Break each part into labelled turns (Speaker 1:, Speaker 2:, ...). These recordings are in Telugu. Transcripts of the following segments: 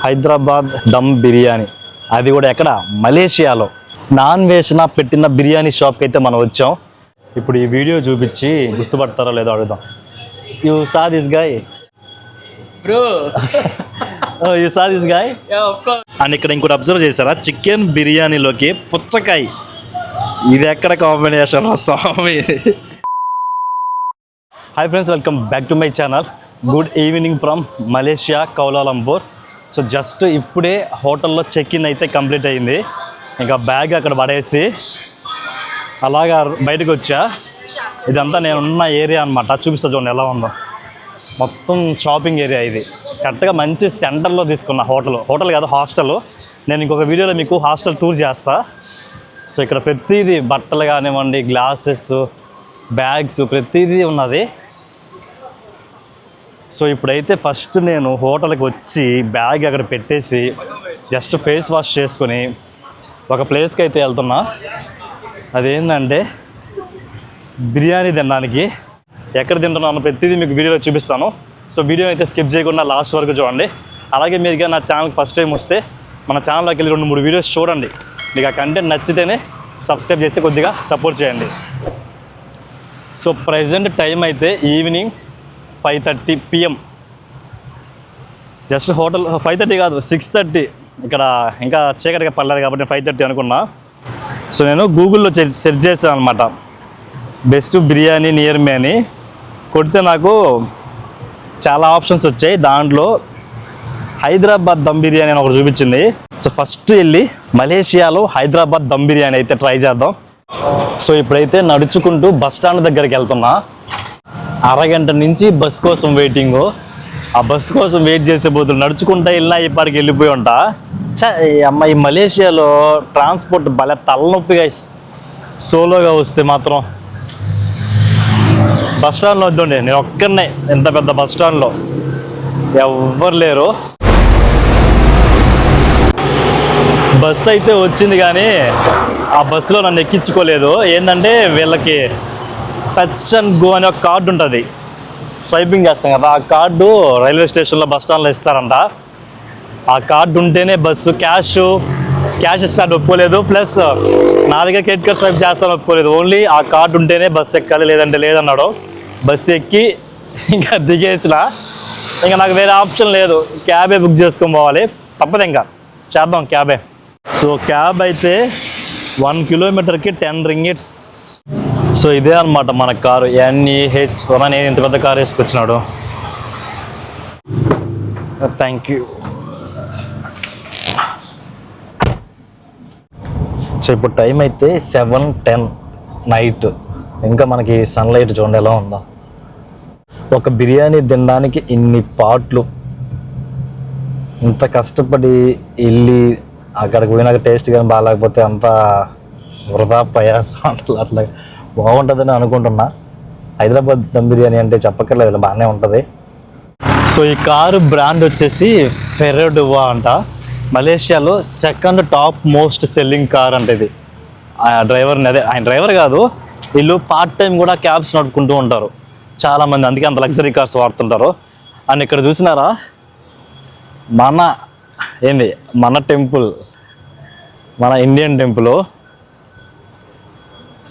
Speaker 1: హైదరాబాద్ దమ్ బిర్యానీ, అది కూడా ఎక్కడ, మలేషియాలో. నాన్ వేసిన పెట్టిన బిర్యానీ షాప్కి అయితే మనం వచ్చాం. ఇప్పుడు ఈ వీడియో చూపించి గుర్తుపడతారో లేదో అడుగుదాం. You saw this guy
Speaker 2: bro?
Speaker 1: You saw this guy?
Speaker 2: Yeah, of course.
Speaker 1: And ఇక్కడ ఇంకోటి అబ్జర్వ్ చేశారా, చికెన్ బిర్యానీలోకి పుచ్చకాయ, ఇది ఎక్కడ కాంబినేషన్ రా స్వామి. Hi friends, welcome back to my channel. Good evening from Malaysia, Kuala Lumpur. So just ఇప్పుడే హోటల్లో చెక్ ఇన్ అయితే కంప్లీట్ అయింది. ఇంకా బ్యాగ్ అక్కడ పడేసి అలాగా బయటకు వచ్చా. ఇదంతా నేను ఉన్న ఏరియా అనమాట. చూపిస్తా చూడండి ఎలా ఉందో. మొత్తం షాపింగ్ ఏరియా ఇది. కరెక్ట్గా మంచి సెంటర్లో తీసుకున్న హోటల్ కాదు, హాస్టల్. నేను ఇంకొక వీడియోలో మీకు హాస్టల్ టూర్ చేస్తా. సో ఇక్కడ ప్రతిదీ, బట్టలు కానివ్వండి, గ్లాసెస్, బ్యాగ్స్, ప్రతిదీ ఉన్నది. సో ఇప్పుడైతే ఫస్ట్ నేను హోటల్కి వచ్చి బ్యాగ్ అక్కడ పెట్టేసి జస్ట్ ఫేస్ వాష్ చేసుకొని ఒక ప్లేస్కి అయితే వెళ్తున్నా. అదేంటంటే బిర్యానీ తినడానికి. ఎక్కడ తింటున్నాను ప్రతిదీ మీకు వీడియోలో చూపిస్తాను. సో వీడియో అయితే స్కిప్ చేయకుండా లాస్ట్ వరకు చూడండి. అలాగే మీరు నా ఛానల్కి ఫస్ట్ టైం వస్తే మన ఛానల్లోకి వెళ్ళి 2-3 వీడియోస్ చూడండి. మీకు ఆ కంటెంట్ నచ్చితేనే సబ్స్క్రైబ్ చేసి కొద్దిగా సపోర్ట్ చేయండి. సో ప్రజెంట్ టైం అయితే ఈవినింగ్ 5:30 PM. జస్ట్ హోటల్ 5:30 కాదు, 6:30. ఇక్కడ ఇంకా చీకటిగా పర్లేదు కాబట్టి నేను 5:30 అనుకున్నా. సో నేను గూగుల్లో సెర్చ్ చేశాను అనమాట, బెస్ట్ బిర్యానీ నియర్ మీ అని. కొడితే నాకు చాలా ఆప్షన్స్ వచ్చాయి. దాంట్లో హైదరాబాద్ దమ్ బిర్యానీ అని ఒకటి చూపించింది. సో ఫస్ట్ వెళ్ళి మలేషియాలో హైదరాబాద్ దమ్ బిర్యానీ అయితే ట్రై చేద్దాం. సో ఇప్పుడైతే నడుచుకుంటూ బస్ స్టాండ్ దగ్గరికి వెళ్తున్నా. అరగంట నుంచి బస్ కోసం వెయిటింగు. ఆ బస్ కోసం వెయిట్ చేసే బదులు నడుచుకుంటా వెళ్ళినా ఇప్పటికి వెళ్ళిపోయి ఉంటా. అమ్మ, ఈ మలేషియాలో ట్రాన్స్పోర్ట్ భలే తలనొప్పిగా. సోలోగా వస్తే మాత్రం బస్ స్టాండ్లో వద్దండి, నేను ఒక్కరినే. ఎంత పెద్ద బస్ స్టాండ్లో ఎవ్వరు లేరు. బస్సు అయితే వచ్చింది కానీ ఆ బస్సులో నన్ను ఎక్కించుకోలేదు. ఏంటంటే వీళ్ళకి టచ్ అండ్ గో అనే ఒక కార్డు ఉంటుంది, స్వైపింగ్ చేస్తాం కదా. ఆ కార్డు రైల్వే స్టేషన్లో, బస్ స్టాండ్లో ఇస్తారంట. ఆ కార్డు ఉంటేనే బస్సు. క్యాష్ ఇస్తాడు, ఒప్పుకోలేదు. ప్లస్ నా దగ్గర క్రెడిట్ కార్డ్ స్వైప్ చేస్తాను, ఒప్పుకోలేదు. ఓన్లీ ఆ కార్డు ఉంటేనే బస్సు ఎక్కాలి, లేదంటే లేదన్నాడు. బస్సు ఎక్కి ఇంకా దిగేసిన. ఇంకా నాకు వేరే ఆప్షన్ లేదు, క్యాబే బుక్ చేసుకొని పోవాలి. తప్పదు, ఇంకా చేద్దాం క్యాబే. సో క్యాబ్ అయితే 1 కిలోమీటర్కి 10 రింగిట్స్. సో ఇదే అనమాట మన కారు, NEH. నేను ఇంత పెద్ద కారు వేసుకొచ్చినాడు. Thank you. సో ఇప్పుడు టైం అయితే 7:10 నైట్. ఇంకా మనకి సన్లైట్ చూడండి ఎలా ఉందో. ఒక బిర్యానీ తినడానికి ఇన్ని పాట్లు, ఇంత కష్టపడి వెళ్ళి అక్కడికి పోయినాక టేస్ట్ కానీ బాగాలేకపోతే అంతా వృధా ప్రయాసం అంటారు. అట్లా బాగుంటుందని అనుకుంటున్నా. హైదరాబాద్ దమ్ బిర్యానీ అంటే చెప్పక్కర్లేదు, బాగానే ఉంటుంది. సో ఈ కారు బ్రాండ్ వచ్చేసి ఫెరోడోవా అంట. మలేషియాలో second top most selling car అంటే ఇది. డ్రైవర్ని, అదే ఆయన డ్రైవర్ కాదు, వీళ్ళు పార్ట్ టైం కూడా క్యాబ్స్ నడుపుకుంటూ ఉంటారు చాలామంది. అందుకే అంత లగ్జరీ కార్స్ వాడుతుంటారు. అండ్ ఇక్కడ చూసినారా, మన టెంపుల్, మన ఇండియన్ టెంపుల్.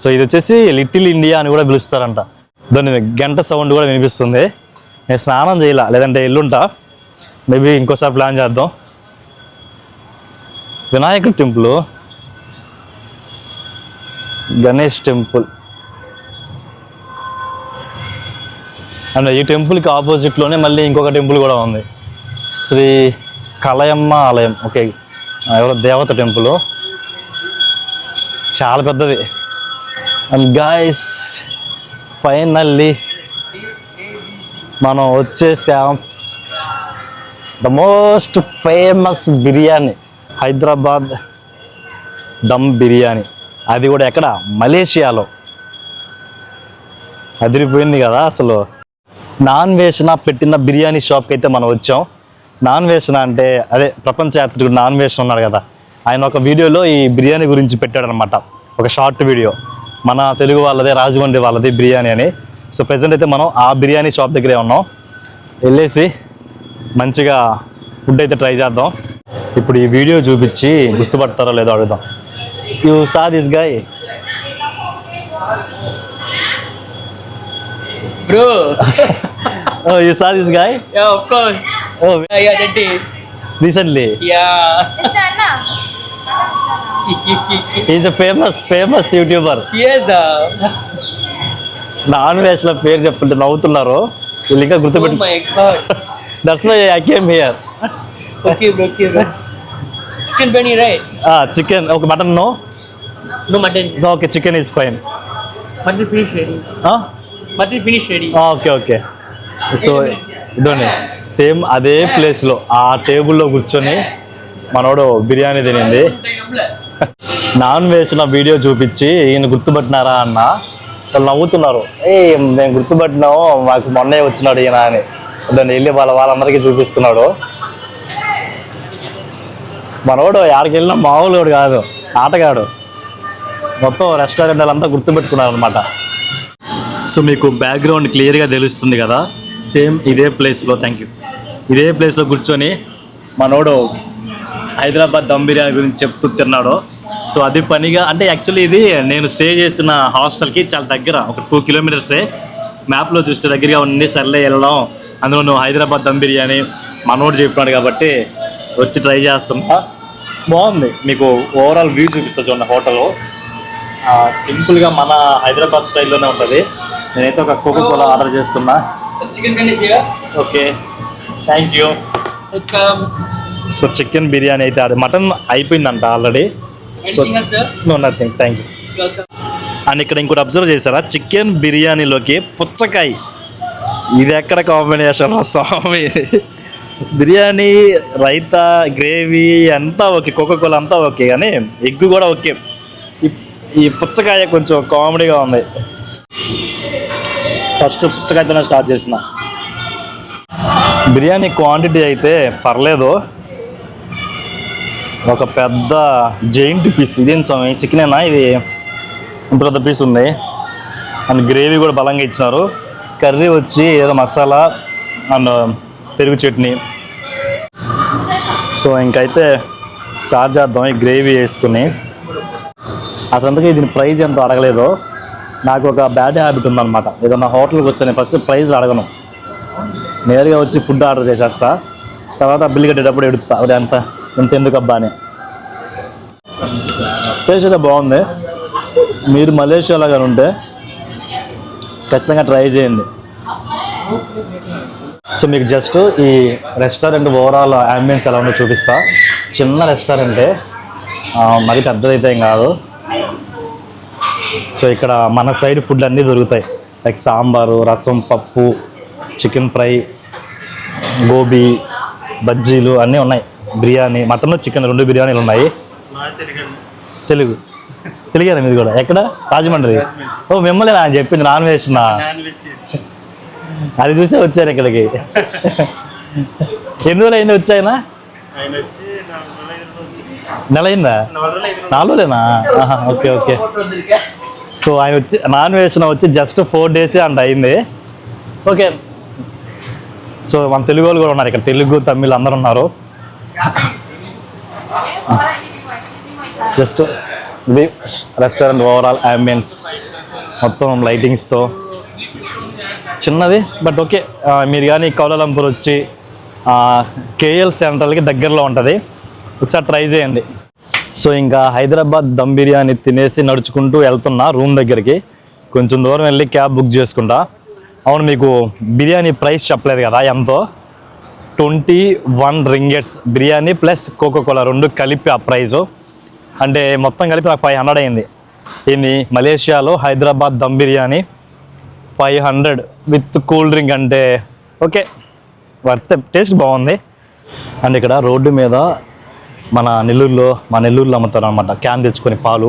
Speaker 1: సో ఇది వచ్చేసి లిటిల్ ఇండియా అని కూడా పిలుస్తారంట. దాని గంట సౌండ్ కూడా వినిపిస్తుంది. నేను స్నానం చేయాల, లేదంటే ఎల్లుంటా. మేబీ ఇంకోసారి ప్లాన్ చేద్దాం. వినాయకుడి టెంపుల్, గణేష్ టెంపుల్. అండ్ ఈ టెంపుల్కి ఆపోజిట్లోనే మళ్ళీ ఇంకొక టెంపుల్ కూడా ఉంది, శ్రీ కలయమ్మ ఆలయం. ఓకే, ఎవరో దేవత టెంపుల్, చాలా పెద్దది. అండ్ గాయ్స్, ఫైనల్లీ మనం వచ్చేసాం the most famous biryani, Hyderabad dum biryani. అది కూడా ఎక్కడ, మలేషియాలో. అదిరిపోయింది కదా అసలు. నాన్ వేసిన పెట్టిన బిర్యానీ షాప్కి అయితే మనం వచ్చాం. నాన్ వేసిన అంటే అదే ప్రపంచ యాత్రికుడు నాన్ వేసిన ఉన్నాడు కదా, ఆయన ఒక వీడియోలో ఈ బిర్యానీ గురించి పెట్టాడు అనమాట, ఒక షార్ట్ వీడియో. మన తెలుగు వాళ్ళదే, రాజమండ్రి వాళ్ళది బిర్యానీ అని. సో ప్రజెంట్ అయితే మనం ఆ బిర్యానీ షాప్ దగ్గరే ఉన్నాం. వెళ్ళేసి మంచిగా ఫుడ్ అయితే ట్రై చేద్దాం. ఇప్పుడు ఈ వీడియో చూపించి గుర్తుపడతారో లేదో అడుగుదాం. You saw this guy?
Speaker 2: Bro.
Speaker 1: Oh, you saw this guy?
Speaker 2: Yeah, of course.
Speaker 1: Oh,
Speaker 2: Yeah, that day.
Speaker 1: recently.
Speaker 2: Yeah.
Speaker 1: He's a famous YouTuber.
Speaker 2: Yes.
Speaker 1: Non veg లో పేరు చెప్తుంటే నవ్వుతున్నారు. వీళ్ళు ఇంకా
Speaker 2: Oh
Speaker 1: గుర్తుపెట్టు.
Speaker 2: my God.
Speaker 1: That's why I came here.
Speaker 2: Okay, bro. Okay, bro. Chicken biryani, right?
Speaker 1: Chicken okay, mutton no.
Speaker 2: No mutton.
Speaker 1: Okay, chicken is fine.
Speaker 2: Mutton finish ready. Mutton finish ready.
Speaker 1: Okay okay. So ఇదోనే సేమ్ అదే ప్లేస్లో ఆ టేబుల్లో కూర్చొని మనోడు బిర్యానీ తినింది. నాన్ వెజ్లో వీడియో చూపించి ఈయన గుర్తుపట్టినారా అన్న వాళ్ళు నవ్వుతున్నారు. మేము గుర్తుపట్టినాము, మాకు మొన్నే వచ్చినాడు ఈయన అని దాన్ని వెళ్ళి వాళ్ళందరికీ చూపిస్తున్నాడు. మనోడు ఆడికి వెళ్ళిన మామూలు కాదు, ఆటగాడు. మొత్తం రెస్టారెంట్ వాళ్ళంతా గుర్తుపెట్టుకున్నారు అనమాట. సో మీకు బ్యాక్గ్రౌండ్ క్లియర్గా తెలుస్తుంది కదా. సేమ్ ఇదే ప్లేస్లో ఇదే ప్లేస్లో కూర్చొని మనోడు హైదరాబాద్ దమ్ బిర్యానీ గురించి చెప్తూ తిన్నాడు. సో అది పనిగా అంటే యాక్చువల్లీ ఇది నేను స్టే చేసిన హాస్టల్కి చాలా దగ్గర, ఒక 2 కిలోమీటర్సే. మ్యాప్లో చూస్తే దగ్గరగా ఉంది, సర్లే వెళ్ళడం. అందులో నువ్వు హైదరాబాద్ దమ్ బిర్యానీ మనోడు చెప్పినాడు కాబట్టి వచ్చి ట్రై చేస్తున్నా. బాగుంది. మీకు ఓవరాల్ వ్యూ చూపిస్తా చూడండి. హోటల్ సింపుల్గా మన హైదరాబాద్ స్టైల్లోనే ఉంటుంది. నేనైతే ఒక కోకోకోలా ఆర్డర్ చేసుకున్నా.
Speaker 2: Chicken biryani is here.
Speaker 1: ఓకే, thank you.
Speaker 2: Welcome.
Speaker 1: So chicken biryani అయితే అది మటన్ అయిపోయిందంట already. So
Speaker 2: Anything else, sir?
Speaker 1: No nothing, thank you.
Speaker 2: Welcome.
Speaker 1: And ఇక్కడ ఇంకోటి అబ్జర్వ్ చేశారా, చికెన్ బిర్యానీలోకి పుచ్చకాయ. ఇది ఎక్కడ కాంబినేషన్ రా స్వామి. బిర్యానీ, రైతా, గ్రేవీ అంతా ఓకే, కోకోకోలా అంతా ఓకే, కానీ ఎగ్ కూడా ఓకే. ఈ పుచ్చకాయ కొంచెం కామెడీగా ఉంది. ఫస్ట్ పుచ్చకాయతోనే స్టార్ట్ చేసిన. బిర్యానీ క్వాంటిటీ అయితే పర్లేదు. ఒక పెద్ద జైంట్ పీస్ ఇదేం స్వామి, చికెనేనా ఇది? ఇంత పెద్ద పీస్ ఉంది. అండ్ గ్రేవీ కూడా బలంగా ఇచ్చినారు. కర్రీ వచ్చి ఏదో మసాలా అండ్ పెరుగు చట్నీ. సో ఇంకైతే స్టార్ట్ చేద్దాం. ఈ గ్రేవీ వేసుకుని అసలు అందుకే దీని ప్రైస్ ఎంతో అడగలేదు. నాకు ఒక బ్యాడ్ హ్యాబిట్ ఉందన్నమాట. ఏదన్నా హోటల్కి వస్తే నేను ఫస్ట్ ప్రైస్ అడగను, నేరుగా వచ్చి ఫుడ్ ఆర్డర్ చేసేస్తా. తర్వాత బిల్ కట్టేటప్పుడు ఎడుతా ఇంత ఎందుకు అబ్బా అని. టేస్ట్ అయితే బాగుంది. మీరు మలేషియాలో కానీ ఉంటే ఖచ్చితంగా ట్రై చేయండి. సో మీకు జస్ట్ ఈ రెస్టారెంట్ ఓవరాల్ అంబియన్స్ ఎలా ఉందో చూపిస్తా. చిన్న రెస్టారెంటే, మరి పెద్దదైతే ఏం కాదు. సో ఇక్కడ మన సైడ్ ఫుడ్ అన్నీ దొరుకుతాయి. లైక్ సాంబారు, రసం, పప్పు, చికెన్ ఫ్రై, గోబీ, బజ్జీలు అన్నీ ఉన్నాయి. బిర్యానీ, మటన్, చికెన్ 2 బిర్యానీలు ఉన్నాయి. తెలుగేనా మీది కూడా? ఎక్కడ? రాజమండ్రి. ఓ మిమ్మల్ని నా చెప్పింది నాన్ వెజ్ నా, అది చూసే వచ్చాను ఇక్కడికి. ఎన్ని రోజులు అయింది వచ్చాయన? నెల అయిందా? 4 రోజులేనా? Okay okay. సో ఆయన వచ్చి నాన్ వెజ్ వచ్చి జస్ట్ 4 డేసే అంట అయింది. ఓకే. సో మన తెలుగు వాళ్ళు కూడా ఉన్నారు ఇక్కడ, తెలుగు, తమిళ్ అందరు ఉన్నారు. జస్ట్ ఇది రెస్టారెంట్ ఓవరాల్ అంబియన్స్ మొత్తం లైటింగ్స్తో చిన్నది బట్ ఓకే. మీరు కానీ కౌలాలంపూర్ వచ్చి కేఎల్ సెంట్రల్కి దగ్గరలో ఉంటుంది, ఒకసారి ట్రై చేయండి. సో ఇంకా హైదరాబాద్ దమ్ బిర్యానీ తినేసి నడుచుకుంటూ వెళ్తున్నా రూమ్ దగ్గరికి. కొంచెం దూరం వెళ్ళి క్యాబ్ బుక్ చేసుకుంటా. అవును, మీకు బిర్యానీ ప్రైస్ చెప్పలేదు కదా ఎంతో. 21 రింగెట్స్ బిర్యానీ ప్లస్ కోకోకోలా 2 కలిపి ఆ ప్రైజు. అంటే మొత్తం కలిపి నాకు 500 అయింది. ఇది మలేషియాలో Hyderabad dum biryani 500 with cool drink. అంటే ఓకే, వర్త్, టేస్ట్ బాగుంది. అండ్ ఇక్కడ రోడ్డు మీద మన నెల్లూరులో అమ్ముతారు అనమాట, క్యాన్ తెచ్చుకొని పాలు.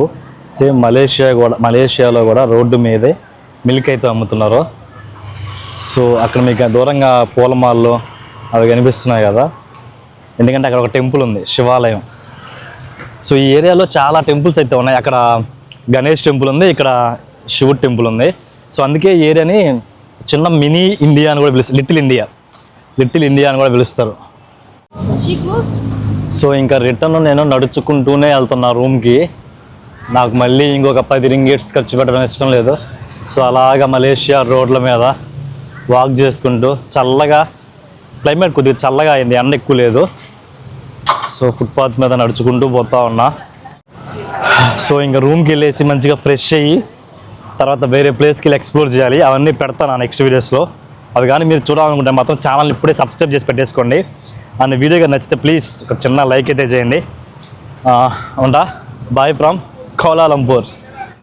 Speaker 1: సేమ్ మలేషియాలో కూడా రోడ్డు మీదే మిల్క్ అయితే అమ్ముతున్నారు. సో అక్కడ మీకు దూరంగా పూలమాల్లో అవి కనిపిస్తున్నాయి కదా, ఎందుకంటే అక్కడ ఒక టెంపుల్ ఉంది, శివాలయం. సో ఈ ఏరియాలో చాలా టెంపుల్స్ అయితే ఉన్నాయి. అక్కడ గణేష్ టెంపుల్ ఉంది, ఇక్కడ శివుడు టెంపుల్ ఉంది. సో అందుకే ఈ ఏరియాని చిన్న మినీ ఇండియా అని కూడా పిలుస్తారు, లిటిల్ ఇండియా అని కూడా పిలుస్తారు. సో ఇంకా రిటర్న్ నేను నడుచుకుంటూనే వెళ్తున్నా రూమ్కి. నాకు మళ్ళీ ఇంకొక 10 రింగిట్స్ ఖర్చు పెట్టడం ఇష్టం లేదు. సో అలాగా మలేషియా రోడ్ల మీద వాక్ చేసుకుంటూ, చల్లగా క్లైమేట్ కొద్దిగా చల్లగా అయింది, ఎండ ఎక్కువ లేదు. సో ఫుట్పాత్ మీద నడుచుకుంటూ పోతా ఉన్నా. సో ఇంకా రూమ్కి వెళ్ళేసి మంచిగా ఫ్రెష్ అయ్యి తర్వాత వేరే ప్లేస్కి వెళ్ళి ఎక్స్ప్లోర్ చేయాలి. అవన్నీ పెడతాను నెక్స్ట్ వీడియోస్లో. అవి కానీ మీరు చూడాలనుకుంటే మాత్రం ఛానల్ని ఇప్పుడే సబ్స్క్రైబ్ చేసి పెట్టేసుకోండి. అండ్ వీడియోగా నచ్చితే ప్లీజ్ ఒక చిన్న లైక్ అయితే చేయండి. ఉంటా. Bye from Kuala Lumpur.